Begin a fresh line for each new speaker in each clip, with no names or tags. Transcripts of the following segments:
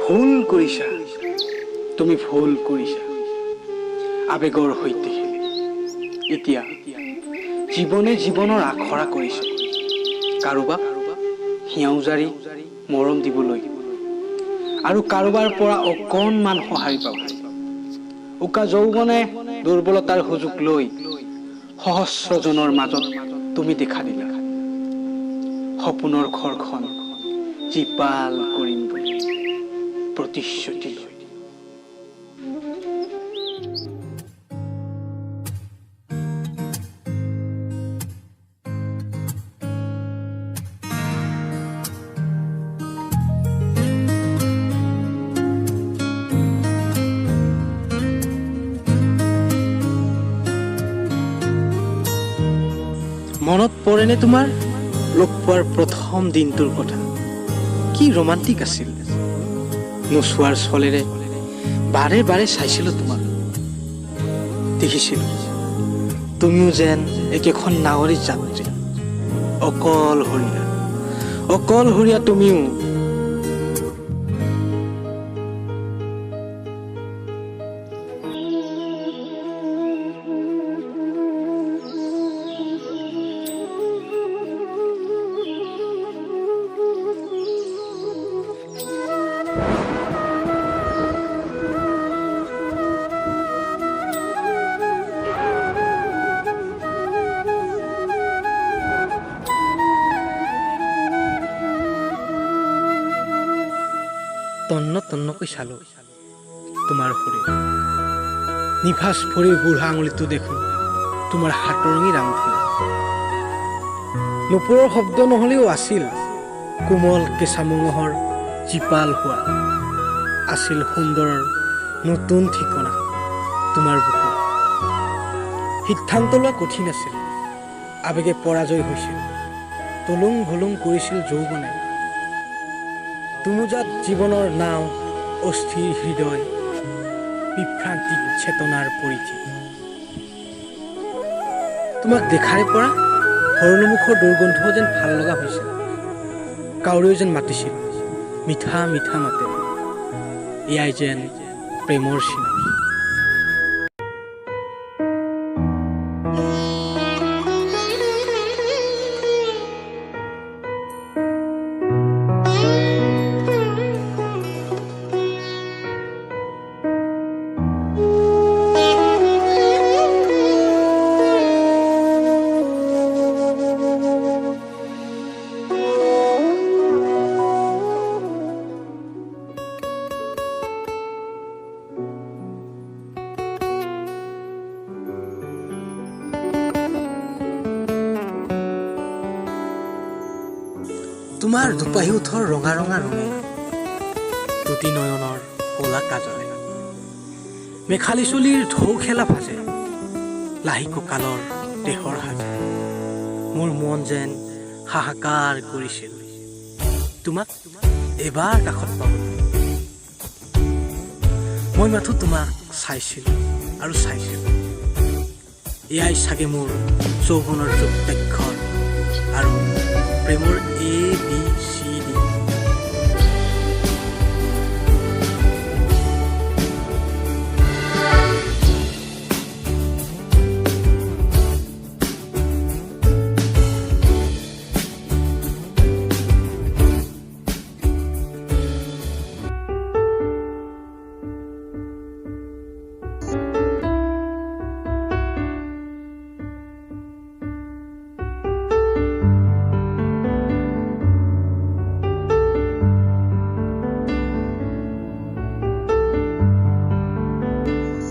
ভুল কৰিছা, তুমি ভুল কৰিছা। আবেগৰ সৈতে এতিয়া জীৱনে জীৱনৰ আখৰা কৰিছে। কাৰোবাক হিয়াউজাৰি মৰম দিবলৈ আৰু কাৰোবাৰ পৰা অকণমান সঁহাৰি পাব। উকা যৌৱনে দুৰ্বলতাৰ সুযোগ লৈ সহস্ৰজনৰ মাজত তুমি দেখা দিলা সপোনৰ ঘৰখন জীপাল কৰিম বুলি প্ৰতিশ্ৰুতি লৈ। মনত পৰেনে তোমাৰ লগ পোৱাৰ প্ৰথম দিনটোৰ কথা? কি ৰোমান্টিক আছিল। নোচোৱাৰ চলেৰে বাৰে বাৰে চাইছিলোঁ তোমাক। দেখিছিলোঁ তুমিও যেন একেখন নাৱৰী যাত্ৰী, অকলশৰীয়া তুমিও। তন্নকৈ চালো তোমাৰ শৰীৰ, নিভাঁজ ভৰিৰ বুঢ়া আঙুলিটো দেখোঁ তোমাৰ হাতৰঙি ৰামফুল। নুপুৰৰ শব্দ নহলেও আছিল কোমল কেঁচা মঙহৰ জীপাল হোৱা, আছিল সুন্দৰৰ নতুন ঠিকনা তোমাৰ বুকুত। সিদ্ধান্ত লোৱা কঠিন আছিল, আবেগে পৰাজয় হৈছিল, তলুং ভলুং কৰিছিল যৌৱনে। তুমুজাত জীৱনৰ নাও, অস্থিৰ হৃদয়, বিভ্ৰান্তিক চেতনাৰ পৰিধি। তোমাক দেখাৰে পৰা ভৰলুমুখৰ দুৰ্গন্ধ যেন ভাল লগা হৈছিল। কাউৰীও যেন মাতিছিল মিঠা মিঠা মাতে, এয়াই যেন প্ৰেমৰ চিনাকি। তোমাৰ দুপাহি ওঠৰ ৰঙা ৰঙা ৰঙে, দুটি নয়নৰ কলা কাজলে, মেখালী চুলিৰ ঢৌ খেলা ভাজে, লাহি কঁকালৰ দেহৰ সাজে। মোৰ মন যেন হাহাকাৰ কৰিছিল তোমাক এবাৰ কাষত পাবলৈ। মই মাথো তোমাক চাইছিলোঁ আৰু চাইছিলোঁ। এয়াই চাগে মোৰ যৌৱনৰ যুক্তাক্ষৰ আৰু প্ৰেমৰ ABCD।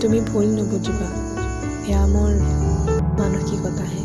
তুমি ভুল নুবুজিবা, এয়া মোৰ মানসিকতাহে।